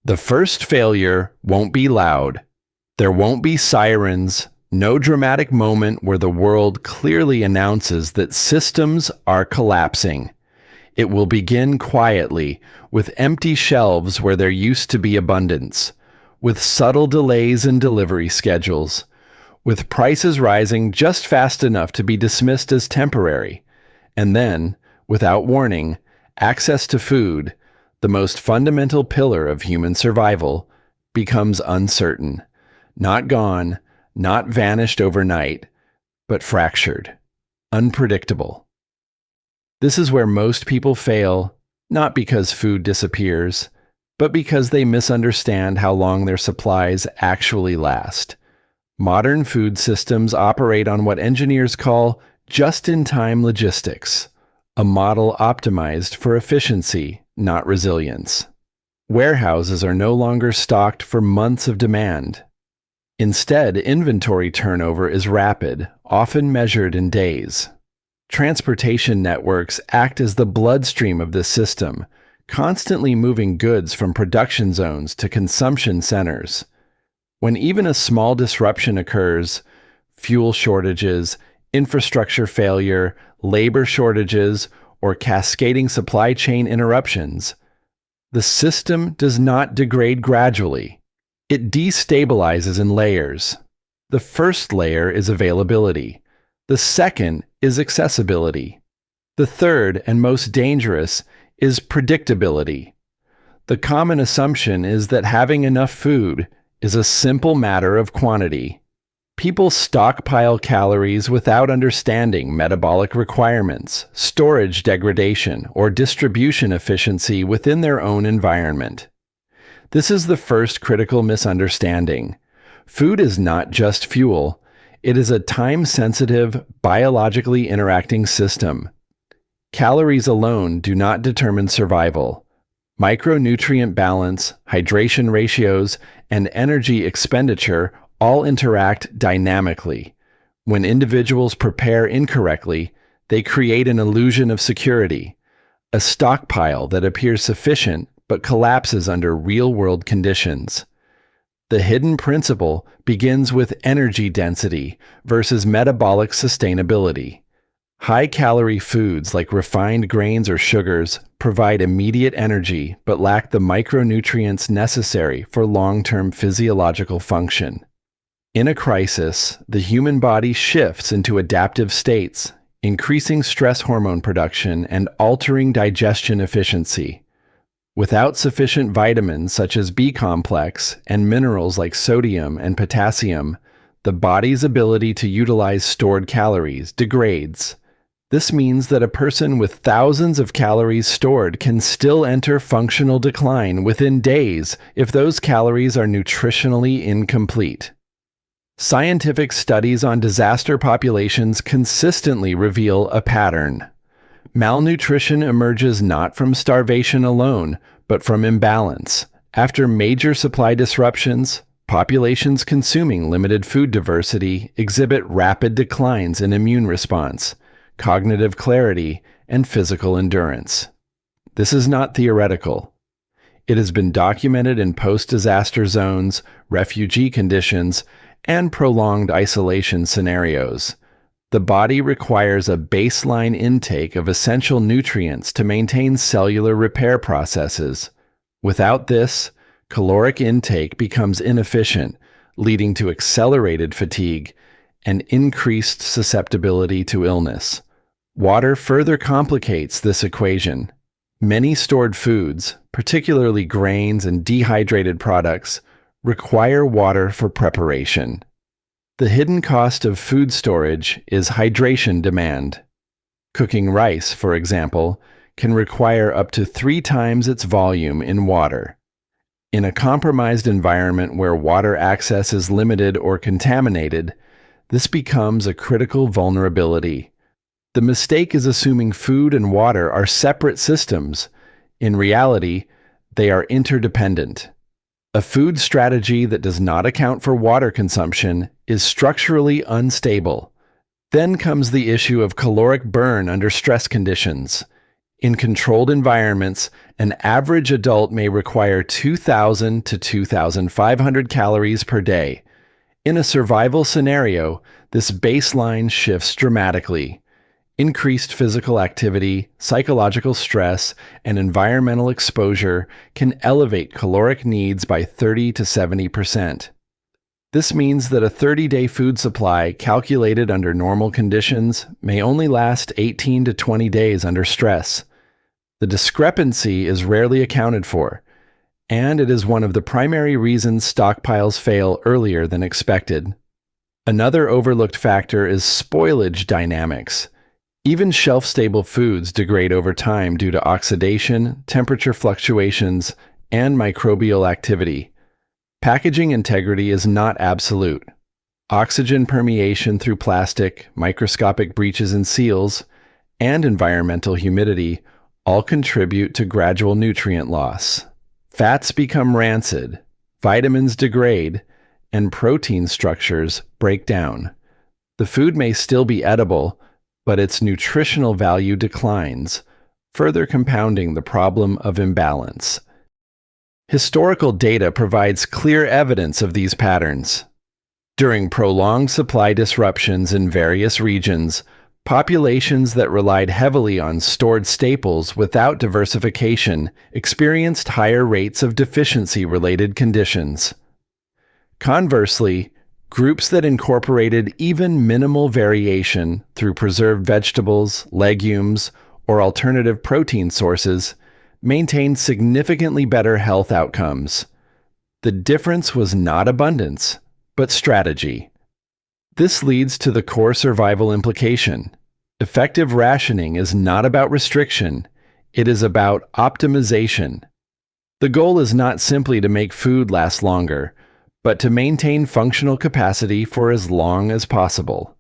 The first failure won't be loud. There won't be sirens, no dramatic moment where the world clearly announces that systems are collapsing. It will begin quietly, with empty shelves where there used to be abundance, with subtle delays in delivery schedules, with prices rising just fast enough to be dismissed as temporary, and then, without warning, access to food, the most fundamental pillar of human survival, becomes uncertain. Not gone, not vanished overnight, but fractured, unpredictable. This is where most people fail, not because food disappears, but because they misunderstand how long their supplies actually last. Modern food systems operate on what engineers call just-in-time logistics, a model optimized for efficiency, not resilience. Warehouses are no longer stocked for months of demand. Instead, inventory turnover is rapid, often measured in days. Transportation networks act as the bloodstream of this system, constantly moving goods from production zones to consumption centers. When even a small disruption occurs, fuel shortages, infrastructure failure, labor shortages, or cascading supply chain interruptions, the system does not degrade gradually. It destabilizes in layers. The first layer is availability. The second is accessibility. The third, and most dangerous, is predictability. The common assumption is that having enough food is a simple matter of quantity. People stockpile calories without understanding metabolic requirements, storage degradation, or distribution efficiency within their own environment. This is the first critical misunderstanding. Food is not just fuel. It is a time-sensitive, biologically interacting system. Calories alone do not determine survival. Micronutrient balance, hydration ratios, and energy expenditure all interact dynamically. When individuals prepare incorrectly, they create an illusion of security, a stockpile that appears sufficient but collapses under real-world conditions. The hidden principle begins with energy density versus metabolic sustainability. High-calorie foods like refined grains or sugars provide immediate energy but lack the micronutrients necessary for long-term physiological function. In a crisis, the human body shifts into adaptive states, increasing stress hormone production and altering digestion efficiency. Without sufficient vitamins such as B-complex and minerals like sodium and potassium, the body's ability to utilize stored calories degrades. This means that a person with thousands of calories stored can still enter functional decline within days if those calories are nutritionally incomplete. Scientific studies on disaster populations consistently reveal a pattern. Malnutrition emerges not from starvation alone, but from imbalance. After major supply disruptions, populations consuming limited food diversity exhibit rapid declines in immune response, cognitive clarity, and physical endurance. This is not theoretical. It has been documented in post-disaster zones, refugee conditions, and prolonged isolation scenarios. The body requires a baseline intake of essential nutrients to maintain cellular repair processes. Without this, caloric intake becomes inefficient, leading to accelerated fatigue and increased susceptibility to illness. Water further complicates this equation. Many stored foods, particularly grains and dehydrated products, require water for preparation. The hidden cost of food storage is hydration demand. Cooking rice, for example, can require up to 3 times its volume in water. In a compromised environment where water access is limited or contaminated, this becomes a critical vulnerability. The mistake is assuming food and water are separate systems. In reality, they are interdependent. A food strategy that does not account for water consumption is structurally unstable. Then comes the issue of caloric burn under stress conditions. In controlled environments, an average adult may require 2,000 to 2,500 calories per day. In a survival scenario, this baseline shifts dramatically. Increased physical activity, psychological stress, and environmental exposure can elevate caloric needs by 30 to 70%. This means that a 30-day food supply calculated under normal conditions may only last 18 to 20 days under stress. The discrepancy is rarely accounted for, and it is one of the primary reasons stockpiles fail earlier than expected. Another overlooked factor is spoilage dynamics. Even shelf-stable foods degrade over time due to oxidation, temperature fluctuations, and microbial activity. Packaging integrity is not absolute. Oxygen permeation through plastic, microscopic breaches in seals, and environmental humidity all contribute to gradual nutrient loss. Fats become rancid, vitamins degrade, and protein structures break down. The food may still be edible, but its nutritional value declines, further compounding the problem of imbalance. Historical data provides clear evidence of these patterns. During prolonged supply disruptions in various regions, populations that relied heavily on stored staples without diversification experienced higher rates of deficiency-related conditions. Conversely, groups that incorporated even minimal variation through preserved vegetables, legumes, or alternative protein sources maintained significantly better health outcomes. The difference was not abundance, but strategy. This leads to the core survival implication. Effective rationing is not about restriction, it is about optimization. The goal is not simply to make food last longer, but to maintain functional capacity for as long as possible.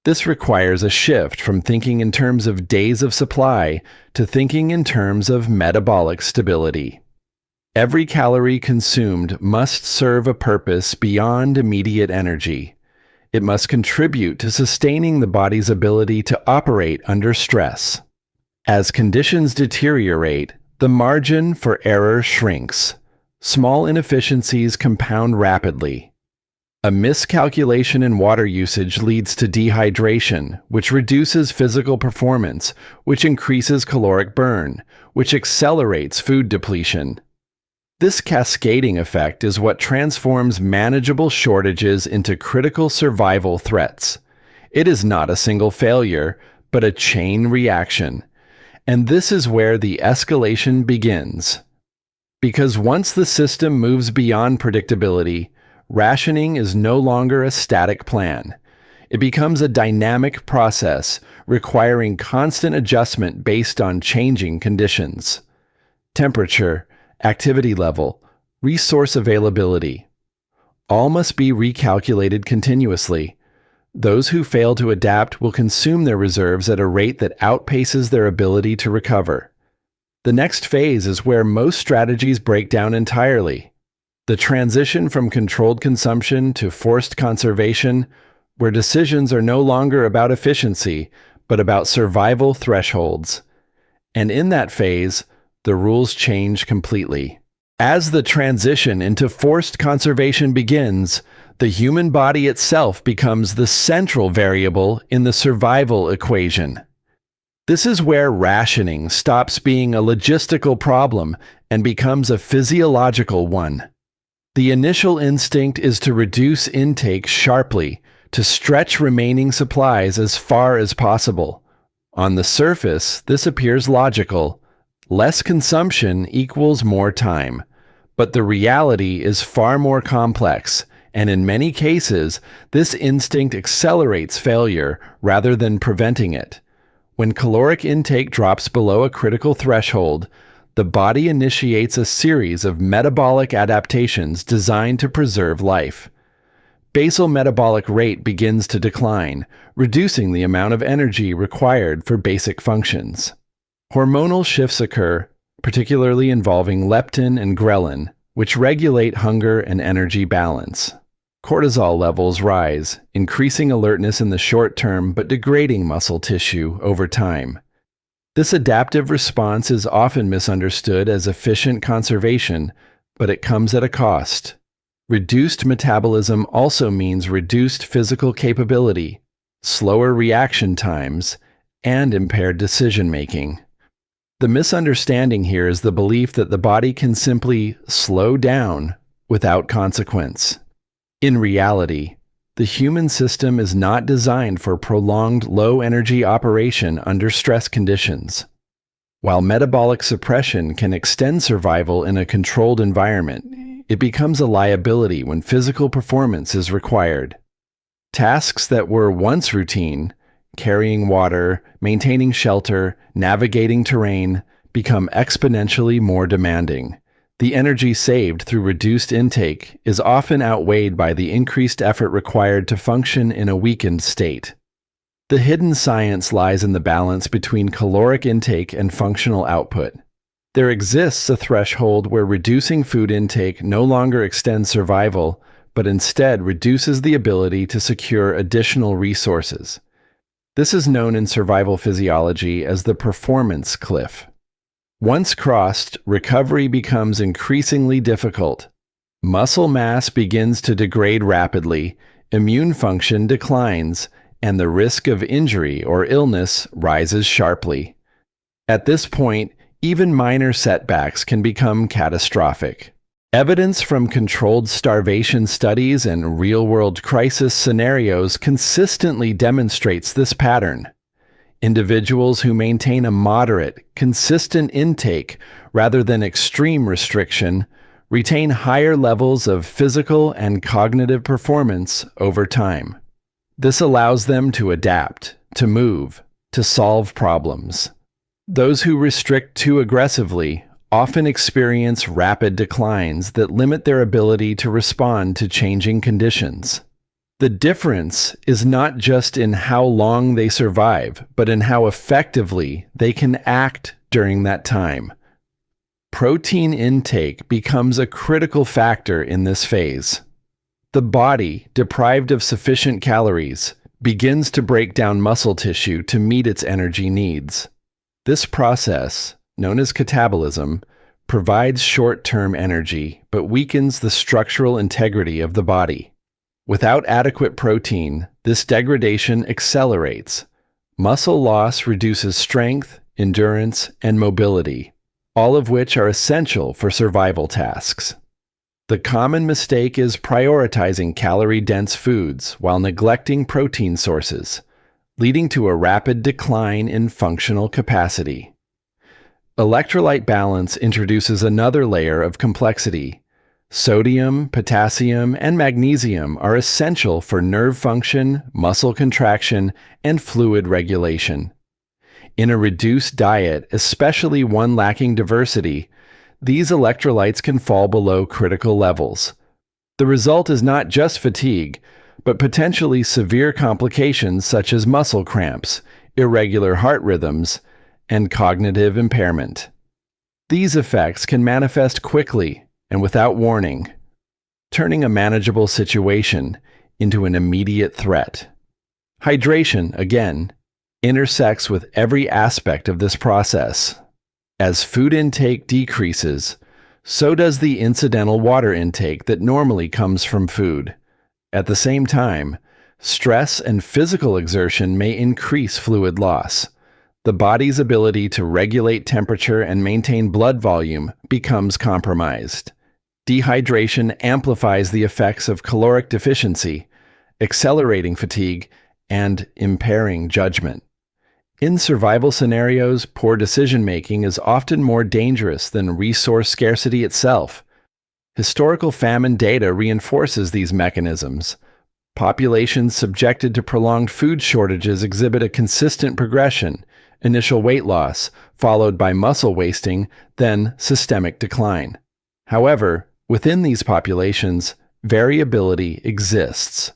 This requires a shift from thinking in terms of days of supply to thinking in terms of metabolic stability. Every calorie consumed must serve a purpose beyond immediate energy. It must contribute to sustaining the body's ability to operate under stress. As conditions deteriorate, the margin for error shrinks. Small inefficiencies compound rapidly. A miscalculation in water usage leads to dehydration, which reduces physical performance, which increases caloric burn, which accelerates food depletion. This cascading effect is what transforms manageable shortages into critical survival threats. It is not a single failure, but a chain reaction. And this is where the escalation begins. Because once the system moves beyond predictability, rationing is no longer a static plan. It becomes a dynamic process requiring constant adjustment based on changing conditions. Temperature, activity level, resource availability. All must be recalculated continuously. Those who fail to adapt will consume their reserves at a rate that outpaces their ability to recover. The next phase is where most strategies break down entirely. The transition from controlled consumption to forced conservation, where decisions are no longer about efficiency, but about survival thresholds. And in that phase, the rules change completely. As the transition into forced conservation begins, the human body itself becomes the central variable in the survival equation. This is where rationing stops being a logistical problem and becomes a physiological one. The initial instinct is to reduce intake sharply, to stretch remaining supplies as far as possible. On the surface, this appears logical. Less consumption equals more time. But the reality is far more complex, and in many cases, this instinct accelerates failure rather than preventing it. When caloric intake drops below a critical threshold, the body initiates a series of metabolic adaptations designed to preserve life. Basal metabolic rate begins to decline, reducing the amount of energy required for basic functions. Hormonal shifts occur, particularly involving leptin and ghrelin, which regulate hunger and energy balance. Cortisol levels rise, increasing alertness in the short term but degrading muscle tissue over time. This adaptive response is often misunderstood as efficient conservation, but it comes at a cost. Reduced metabolism also means reduced physical capability, slower reaction times, and impaired decision-making. The misunderstanding here is the belief that the body can simply slow down without consequence. In reality, the human system is not designed for prolonged low-energy operation under stress conditions. While metabolic suppression can extend survival in a controlled environment, it becomes a liability when physical performance is required. Tasks that were once routine, carrying water, maintaining shelter, navigating terrain, become exponentially more demanding. The energy saved through reduced intake is often outweighed by the increased effort required to function in a weakened state. The hidden science lies in the balance between caloric intake and functional output. There exists a threshold where reducing food intake no longer extends survival, but instead reduces the ability to secure additional resources. This is known in survival physiology as the performance cliff. Once crossed, recovery becomes increasingly difficult. Muscle mass begins to degrade rapidly, immune function declines, and the risk of injury or illness rises sharply. At this point, even minor setbacks can become catastrophic. Evidence from controlled starvation studies and real-world crisis scenarios consistently demonstrates this pattern. Individuals who maintain a moderate, consistent intake rather than extreme restriction retain higher levels of physical and cognitive performance over time. This allows them to adapt, to move, to solve problems. Those who restrict too aggressively often experience rapid declines that limit their ability to respond to changing conditions. The difference is not just in how long they survive, but in how effectively they can act during that time. Protein intake becomes a critical factor in this phase. The body, deprived of sufficient calories, begins to break down muscle tissue to meet its energy needs. This process, known as catabolism, provides short-term energy but weakens the structural integrity of the body. Without adequate protein, this degradation accelerates. Muscle loss reduces strength, endurance, and mobility, all of which are essential for survival tasks. The common mistake is prioritizing calorie-dense foods while neglecting protein sources, leading to a rapid decline in functional capacity. Electrolyte balance introduces another layer of complexity. Sodium, potassium, and magnesium are essential for nerve function, muscle contraction, and fluid regulation. In a reduced diet, especially one lacking diversity, these electrolytes can fall below critical levels. The result is not just fatigue, but potentially severe complications such as muscle cramps, irregular heart rhythms, and cognitive impairment. These effects can manifest quickly and without warning, turning a manageable situation into an immediate threat. Hydration, again, intersects with every aspect of this process. As food intake decreases, so does the incidental water intake that normally comes from food. At the same time, stress and physical exertion may increase fluid loss. The body's ability to regulate temperature and maintain blood volume becomes compromised. Dehydration amplifies the effects of caloric deficiency, accelerating fatigue and impairing judgment. In survival scenarios, poor decision-making is often more dangerous than resource scarcity itself. Historical famine data reinforces these mechanisms. Populations subjected to prolonged food shortages exhibit a consistent progression: initial weight loss, followed by muscle wasting, then systemic decline. However, within these populations, variability exists.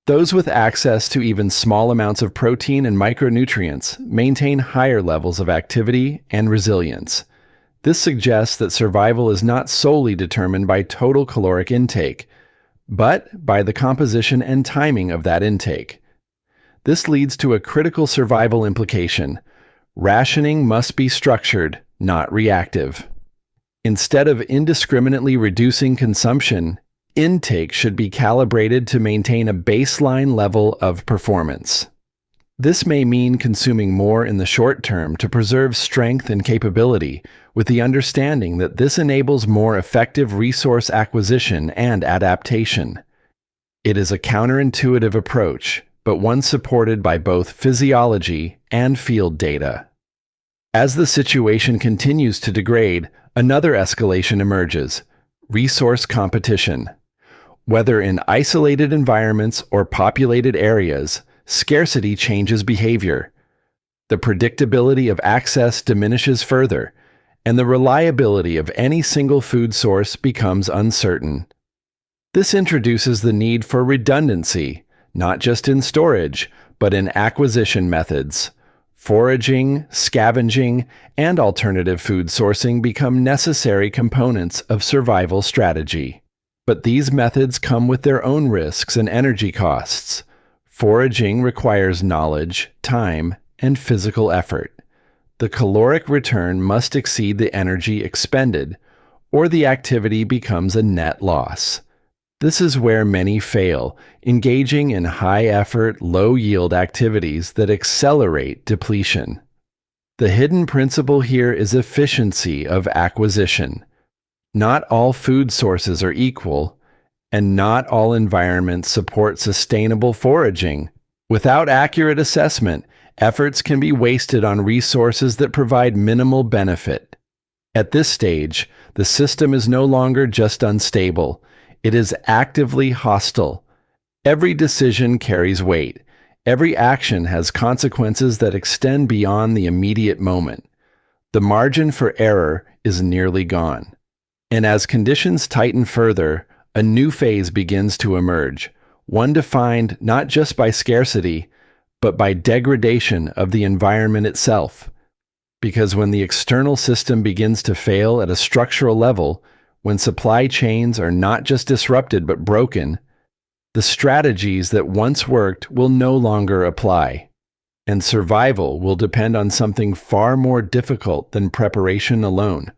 Those with access to even small amounts of protein and micronutrients maintain higher levels of activity and resilience. This suggests that survival is not solely determined by total caloric intake, but by the composition and timing of that intake. This leads to a critical survival implication. Rationing must be structured, not reactive. Instead of indiscriminately reducing consumption, intake should be calibrated to maintain a baseline level of performance. This may mean consuming more in the short term to preserve strength and capability, with the understanding that this enables more effective resource acquisition and adaptation. It is a counterintuitive approach, but one supported by both physiology and field data. As the situation continues to degrade, another escalation emerges: resource competition. Whether in isolated environments or populated areas, scarcity changes behavior. The predictability of access diminishes further, and the reliability of any single food source becomes uncertain. This introduces the need for redundancy, not just in storage, but in acquisition methods. Foraging, scavenging, and alternative food sourcing become necessary components of survival strategy. But these methods come with their own risks and energy costs. Foraging requires knowledge, time, and physical effort. The caloric return must exceed the energy expended, or the activity becomes a net loss. This is where many fail, engaging in high-effort, low-yield activities that accelerate depletion. The hidden principle here is efficiency of acquisition. Not all food sources are equal, and not all environments support sustainable foraging. Without accurate assessment, efforts can be wasted on resources that provide minimal benefit. At this stage, the system is no longer just unstable. It is actively hostile. Every decision carries weight. Every action has consequences that extend beyond the immediate moment. The margin for error is nearly gone. And as conditions tighten further, a new phase begins to emerge, one defined not just by scarcity, but by degradation of the environment itself. Because when the external system begins to fail at a structural level, when supply chains are not just disrupted but broken, the strategies that once worked will no longer apply, and survival will depend on something far more difficult than preparation alone: